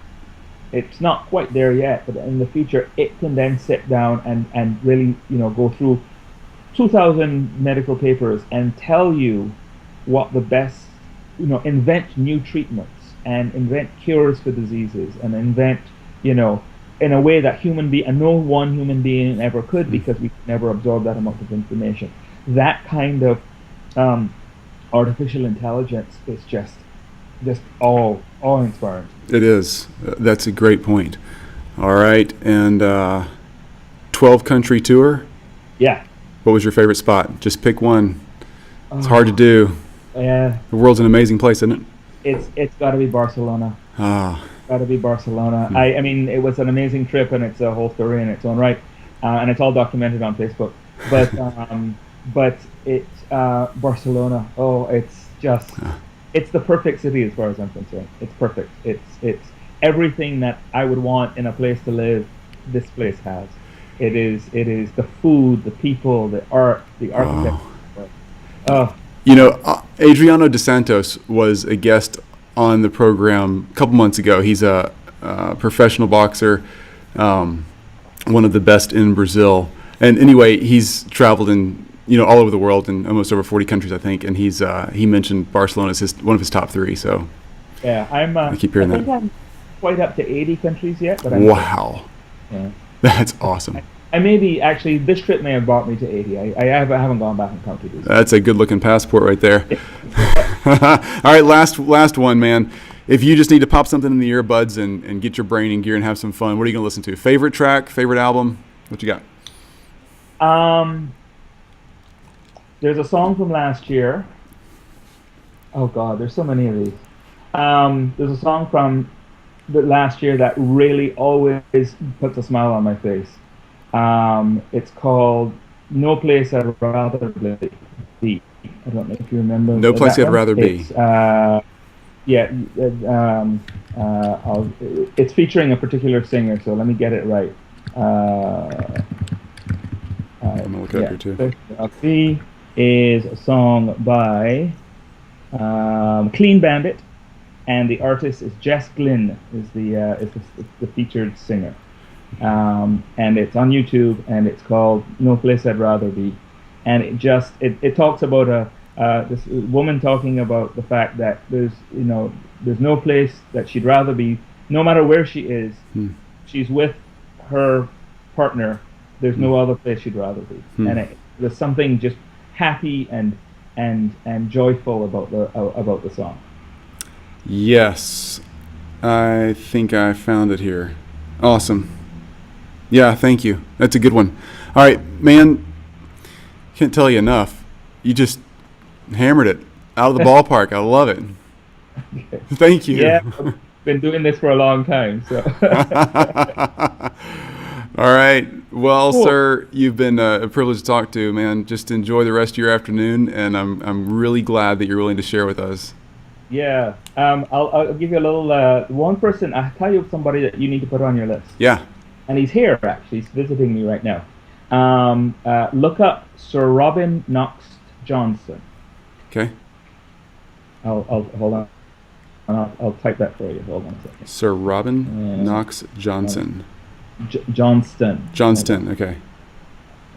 S1: it's not quite there yet, but in the future, it can then sit down and really, go through 2,000 medical papers and tell you what the best, invent new treatments and invent cures for diseases and invent, in a way that no one human being ever could, because we could never absorb that amount of information. That kind of artificial intelligence is just awe-inspiring.
S3: It is. That's a great point. All right, and 12-country tour?
S1: Yeah.
S3: What was your favorite spot? Just pick one. It's hard to do.
S1: Yeah.
S3: The world's an amazing place, isn't
S1: it? It's got to be Barcelona.
S3: Ah.
S1: Got to be Barcelona. I mean, it was an amazing trip, and it's a whole story in its own right, and it's all documented on Facebook. But it's Barcelona. Oh, it's just it's the perfect city as far as I'm concerned. It's perfect. It's everything that I would want in a place to live. This place has. It is the food, the people, the art, the architecture.
S3: Adriano dos Santos was a guest on the program a couple months ago. He's a professional boxer, one one of the best in Brazil. And anyway, he's traveled in all over the world in almost over 40 countries, I think. And he mentioned Barcelona as one of his top 3. So
S1: yeah,
S3: I keep hearing
S1: I think
S3: that.
S1: I'm quite up to 80 countries yet, but
S3: Wow,
S1: yeah.
S3: that's awesome.
S1: I maybe actually this trip may have brought me to 80. I haven't gone back and counted these.
S3: That's a good-looking passport right there. All right, last one, man. If you just need to pop something in the earbuds and get your brain in gear and have some fun, what are you going to listen to? Favorite track, favorite album? What you got?
S1: There's a song from last year. Oh God, there's so many of these. There's a song from the last year that really always puts a smile on my face. It's called "No Place I'd Rather Be." I don't know if you remember.
S3: No Place I'd Rather Be.
S1: It's featuring a particular singer, so let me get it right.
S3: I'm gonna look it up here too.
S1: "Be" is a song by Clean Bandit, and the artist is Jess Glynn, is the featured singer. And it's on YouTube, and it's called "No Place I'd Rather Be," and it talks about this woman talking about the fact that there's no place that she'd rather be, no matter where she is. She's with her partner. There's no other place she'd rather be, and there's something just happy and joyful about the song.
S3: Yes, I think I found it here. Awesome. Yeah, thank you. That's a good one. All right, man, can't tell you enough. You just hammered it out of the ballpark. I love it. Thank you.
S1: Yeah, I've been doing this for a long time. So.
S3: All right. Well,
S1: Cool.
S3: Sir, you've been a privilege to talk to, man. Just enjoy the rest of your afternoon, and I'm really glad that you're willing to share with us.
S1: Yeah. I'll give you a little one person. I'll tell you somebody that you need to put on your list.
S3: Yeah.
S1: And he's here, actually. He's visiting me right now. Look up Sir Robin Knox Johnston.
S3: Okay.
S1: I'll hold on. I'll type that for you. Hold on a second.
S3: Sir Robin Knox Johnson.
S1: Johnston.
S3: Johnston. Okay.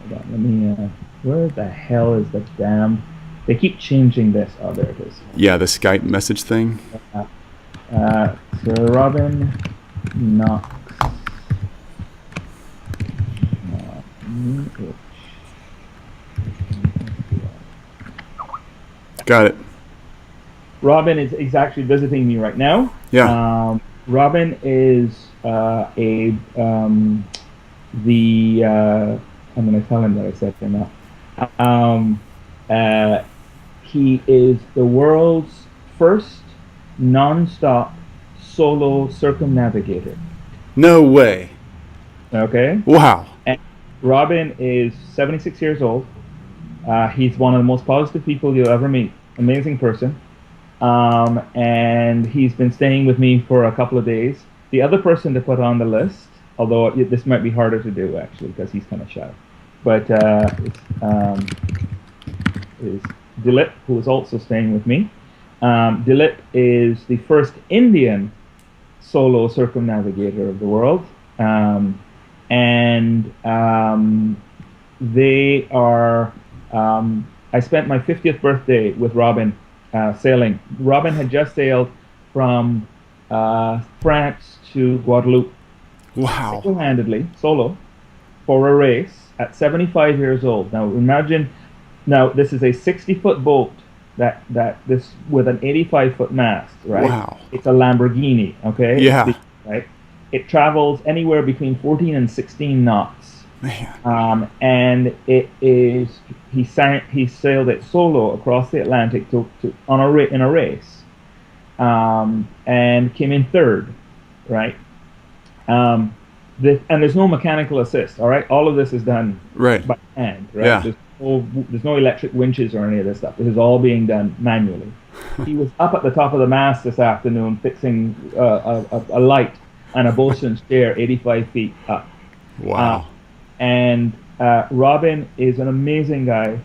S1: Hold on. Let me. Where the hell is the damn? They keep changing this. Oh, there it is.
S3: Yeah, the Skype message thing.
S1: Sir Robin Knox.
S3: Got it.
S1: Robin is actually visiting me right now.
S3: Yeah.
S1: Robin is I'm going to tell him that I said him now. He is the world's first non-stop solo circumnavigator.
S3: No way.
S1: Okay.
S3: Wow.
S1: And Robin is 76 years old. He's one of the most positive people you'll ever meet. Amazing person. And he's been staying with me for a couple of days. The other person to put on the list, although this might be harder to do actually because he's kind of shy, but is Dilip, who is also staying with me. Dilip is the first Indian solo circumnavigator of the world. They are. I spent my 50th birthday with Robin sailing. Robin had just sailed from France to Guadeloupe.
S3: Wow.
S1: Single-handedly, solo, for a race at 75 years old. Now imagine. Now this is a 60-foot boat that this with an 85-foot mast. Right.
S3: Wow.
S1: It's a Lamborghini. Okay.
S3: Yeah.
S1: Right. It travels anywhere between 14 and 16 knots.
S3: Man.
S1: And it is he sailed it solo across the Atlantic in a race, and came in third, right? And there's no mechanical assist. All right, all of this is done by hand. Right?
S3: Yeah.
S1: There's no electric winches or any of this stuff. This is all being done manually. He was up at the top of the mast this afternoon fixing a light and a bosun's chair 85 feet up.
S3: Wow.
S1: And Robin is an amazing guy,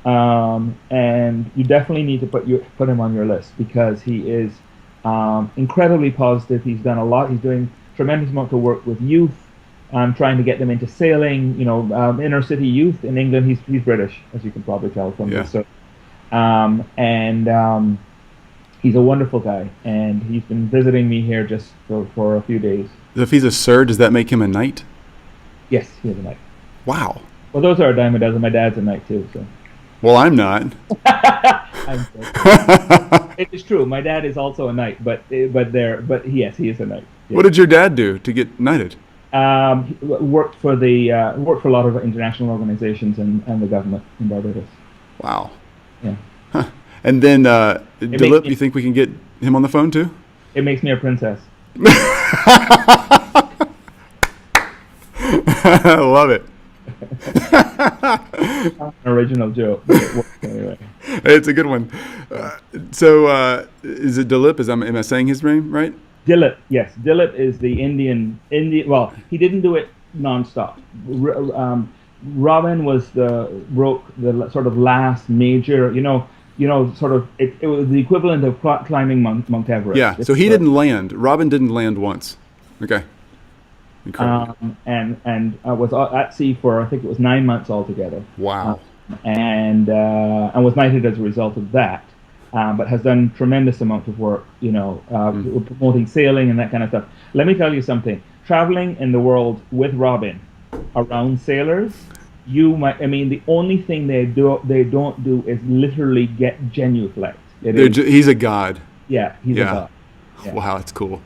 S1: and you definitely need to put him on your list because he is incredibly positive. He's done a lot. He's doing tremendous amount of work with youth I'm trying to get them into sailing. Inner city youth in England. He's British, as you can probably tell from this. So, he's a wonderful guy, and he's been visiting me here just for a few days.
S3: If he's a sir, does that make him a knight?
S1: Yes, he is a knight.
S3: Wow.
S1: Well, those are a dime a dozen. My dad's a knight too. So.
S3: Well, I'm not.
S1: It is true. My dad is also a knight, but yes, he is a knight. Yes.
S3: What did your dad do to get knighted?
S1: He worked for a lot of international organizations and the government in Barbados.
S3: Wow.
S1: Yeah.
S3: Huh. And then Dilip, you think we can get him on the phone too?
S1: It makes me a princess.
S3: I love it.
S1: An original joke. But it works anyway.
S3: It's a good one. So is it Dilip? Am I saying his name right?
S1: Dilip, yes. Dilip is the Indian. Well, he didn't do it nonstop. Robin broke the sort of last major. Sort of it was the equivalent of climbing Mount Everest.
S3: Yeah. So he didn't land. Robin didn't land once. Okay. Incredible.
S1: And was at sea for, I think it was 9 months altogether.
S3: Wow.
S1: And was knighted as a result of that. But has done tremendous amount of work, promoting sailing and that kind of stuff. Let me tell you something. Traveling in the world with Robin around sailors, the only thing they don't do is literally get genuflect.
S3: He's a god.
S1: Yeah, he's a god. Yeah.
S3: Wow, that's cool.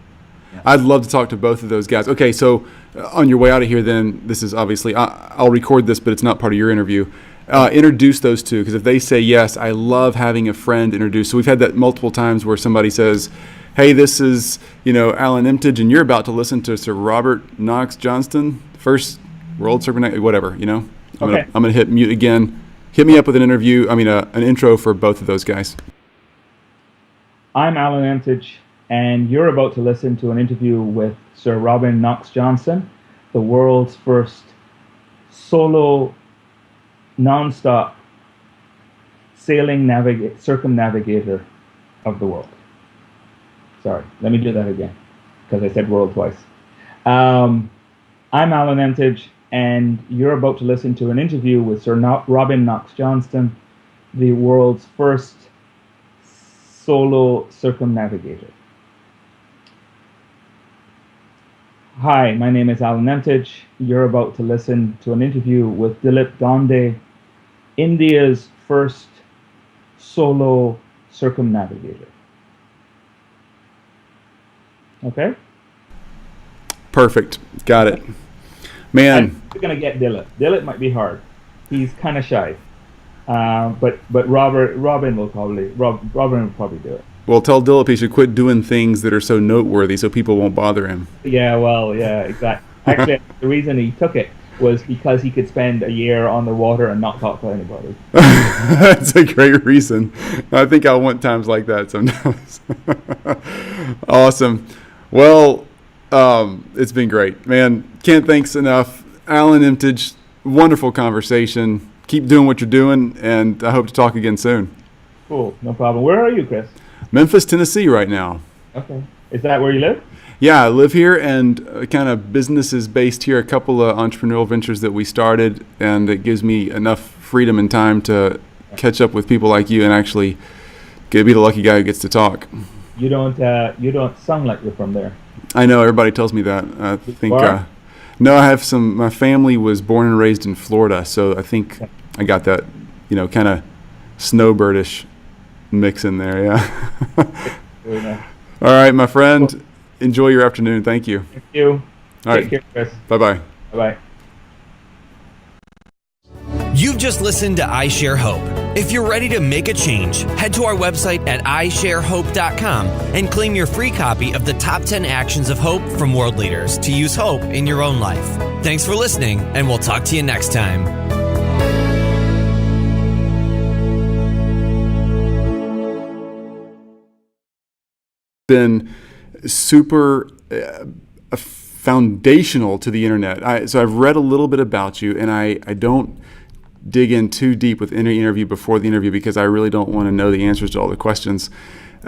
S3: Yeah. I'd love to talk to both of those guys. Okay, so on your way out of here then, this is obviously, I'll record this, but it's not part of your interview. Introduce those two, because if they say yes, I love having a friend introduce. So we've had that multiple times where somebody says, hey, this is, Alan Emtage, and you're about to listen to Sir Robert Knox Johnston, first world surfer, whatever,
S1: Okay.
S3: I'm going to hit mute again. Hit me up with an intro for both of those guys.
S1: I'm Alan Emtage, and you're about to listen to an interview with Sir Robin Knox Johnston, the world's first solo non-stop sailing circumnavigator of the world. Sorry, let me do that again, because I said world twice. I'm Alan Emtage, and you're about to listen to an interview with Sir Robin Knox Johnston, the world's first solo circumnavigator. Hi, my name is Alan Emtage. You're about to listen to an interview with Dilip Gillett, India's first solo circumnavigator. Okay?
S3: Perfect. Got it. Man.
S1: We're going to get Dilip. Dilip might be hard. He's kind of shy. But Robin will probably do it.
S3: Well, tell Dilip he should quit doing things that are so noteworthy so people won't bother him.
S1: Yeah, exactly. Actually, the reason he took it was because he could spend a year on the water and not talk to anybody.
S3: That's a great reason. I think I want times like that sometimes. Awesome. Well, it's been great. Man, can't thanks enough. Alan Emtage, wonderful conversation. Keep doing what you're doing, and I hope to talk again soon.
S1: Cool, no problem. Where are you, Chris?
S3: Memphis, Tennessee right now.
S1: Okay. Is that where you live?
S3: Yeah, I live here, and kind of business is based here. A couple of entrepreneurial ventures that we started, and it gives me enough freedom and time to catch up with people like you and actually be the lucky guy who gets to talk.
S1: You don't sound like you're from there.
S3: I know, everybody tells me that. I think no, I have my family was born and raised in Florida, so I think I got that, kind of snowbirdish mix in there, yeah. All right, my friend, enjoy your afternoon. Thank you.
S1: Thank you.
S3: All right.
S1: Take care, Chris.
S3: Bye-bye.
S1: Bye-bye.
S2: You've just listened to I Share Hope. If you're ready to make a change, head to our website at isharehope.com and claim your free copy of the Top 10 Actions of Hope from World Leaders to use hope in your own life. Thanks for listening, and we'll talk to you next time.
S3: Been super foundational to the internet. So I've read a little bit about you, and I don't dig in too deep with any interview before the interview because I really don't want to know the answers to all the questions.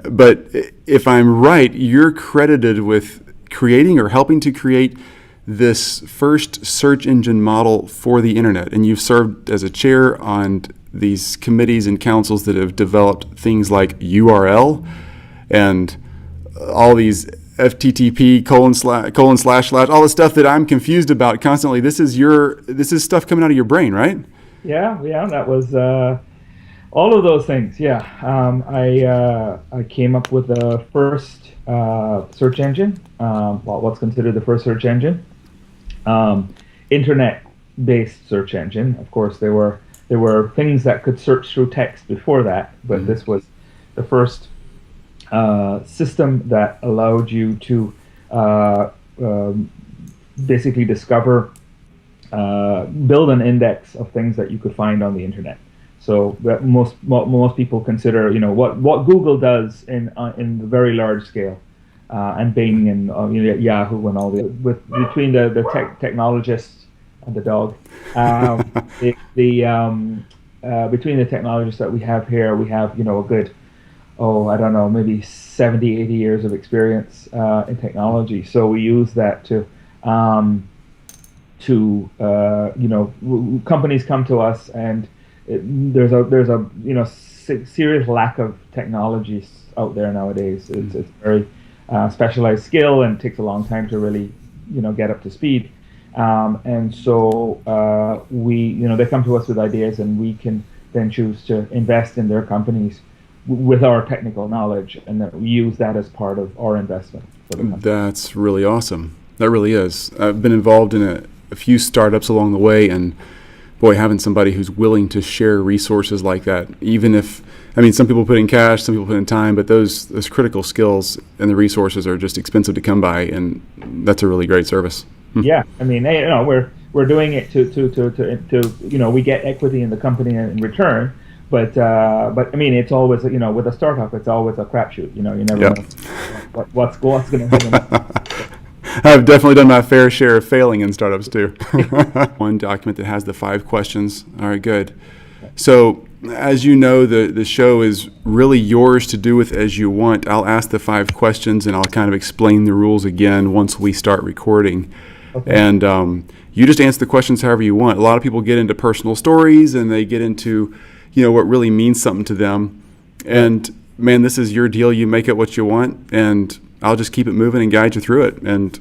S3: But if I'm right, you're credited with creating or helping to create this first search engine model for the internet, and you've served as a chair on these committees and councils that have developed things like URL and all these FTTP :// all the stuff that I'm confused about constantly. This is stuff coming out of your brain, right?
S1: Yeah, that was all of those things. Yeah, I came up with the first search engine, what's considered the first search engine, internet-based search engine. Of course, there were things that could search through text before that, but this was the first system that allowed you to basically discover, build an index of things that you could find on the internet. So that most people consider, what Google does in the very large scale, and Bing and Yahoo and all between the technologists and the dog, between the technologists that we have here, we have a good, I don't know, maybe 70, 80 years of experience in technology. So we use that to companies come to us, and there's a serious lack of technologies out there nowadays. It's very specialized skill, and takes a long time to really get up to speed. And so they come to us with ideas, and we can then choose to invest in their companies with our technical knowledge, and that we use that as part of our investment for the company.
S3: That's really awesome. That really is. I've been involved in a few startups along the way, and boy, having somebody who's willing to share resources like that, even if, some people put in cash, some people put in time, but those critical skills and the resources are just expensive to come by, and that's a really great service.
S1: Yeah, we're doing it to we get equity in the company in return, but it's always, with a startup, it's always a crapshoot. You never know what's going to happen.
S3: I've definitely done my fair share of failing in startups too. One document that has the 5 questions. All right, good. So as you know, the show is really yours to do with as you want. I'll ask the 5 questions, and I'll kind of explain the rules again once we start recording. Okay. And you just answer the questions however you want. A lot of people get into personal stories, and they get into what really means something to them. And man, this is your deal. You make it what you want, and I'll just keep it moving and guide you through it. And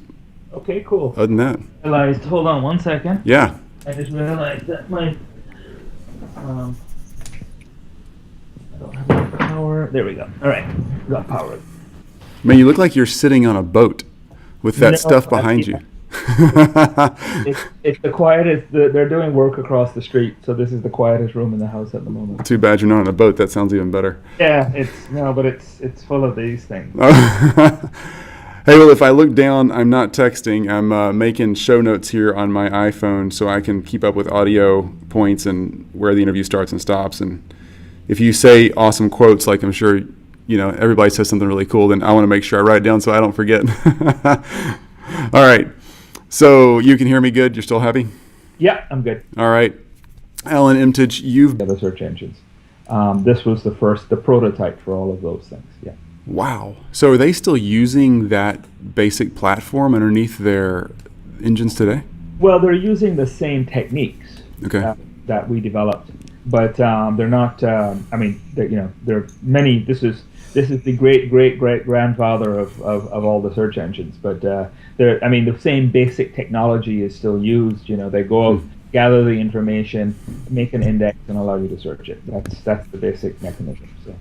S1: okay, cool.
S3: Other than that,
S1: hold on one second.
S3: Yeah.
S1: I just realized that my I don't have enough power. There we go. All right, got power.
S3: Man, you look like you're sitting on a boat with that stuff behind you.
S1: It's the quietest. They're doing work across the street, so this is the quietest room in the house at the moment.
S3: Too bad you're not on a boat. That sounds even better.
S1: Yeah, it's full of these things.
S3: Hey, well, if I look down, I'm not texting. I'm making show notes here on my iPhone so I can keep up with audio points and where the interview starts and stops. And if you say awesome quotes, like I'm sure everybody says something really cool, then I want to make sure I write it down so I don't forget. All right. So you can hear me good? You're still happy?
S1: Yeah, I'm good.
S3: All right. Alan Emtage, you've...
S1: The search engines. This was the prototype for all of those things, yeah.
S3: Wow. So are they still using that basic platform underneath their engines today?
S1: Well, they're using the same techniques that we developed, but they're not, there are many, this is the great grandfather of all the search engines, but the same basic technology is still used. They go out, gather the information, make an index, and allow you to search it. That's the basic mechanism. So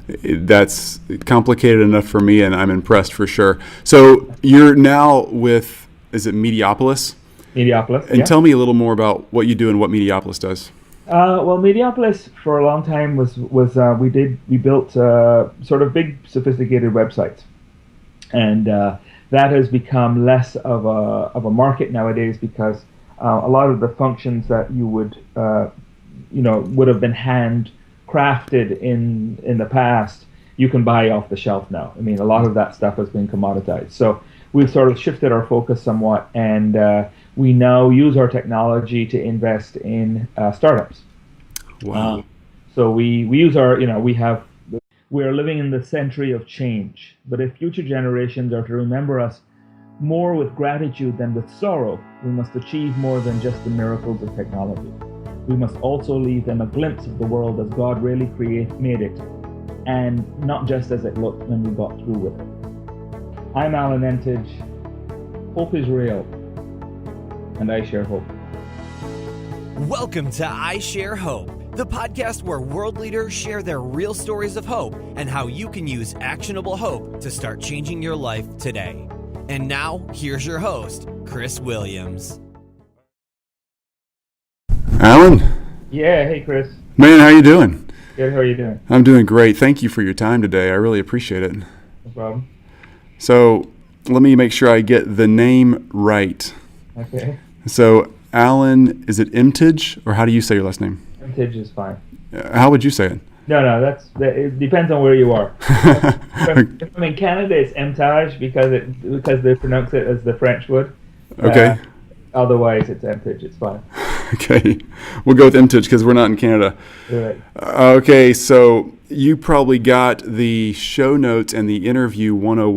S3: that's complicated enough for me, and I'm impressed for sure. So you're now with, is it Medialis?
S1: Medialis,
S3: and tell me a little more about what you do and what Medialis does.
S1: Well, Medialis for a long time was we built sort of big sophisticated websites, and that has become less of a market nowadays because a lot of the functions that you would have been hand crafted in the past, you can buy off the shelf now. A lot of that stuff has been commoditized. So we've sort of shifted our focus somewhat, and we now use our technology to invest in startups.
S3: Wow.
S1: So we use our, we are living in the century of change, but if future generations are to remember us more with gratitude than with sorrow, we must achieve more than just the miracles of technology. We must also leave them a glimpse of the world as God really made it, and not just as it looked when we got through with it. I'm Alan Emtage. Hope is real, and I share hope.
S2: Welcome to I Share Hope, the podcast where world leaders share their real stories of hope and how you can use actionable hope to start changing your life today. And now, here's your host, Chris Williams.
S3: Alan?
S1: Yeah, hey Chris.
S3: Man, how you doing?
S1: Good, how are you doing?
S3: I'm doing great. Thank you for your time today. I really appreciate it.
S1: No problem.
S3: So, let me make sure I get the name right.
S1: Okay.
S3: So, Alan, is it Emtage, or how do you say your last name?
S1: Emtage is fine.
S3: How would you say it?
S1: No, it depends on where you are. If I'm in Canada, it's Emtage because they pronounce it as the French would.
S3: Okay.
S1: Otherwise, it's Emtage. It's fine.
S3: Okay. We'll go with Emtage because we're not in Canada.
S1: Right.
S3: Okay, so you probably got the show notes and the interview 101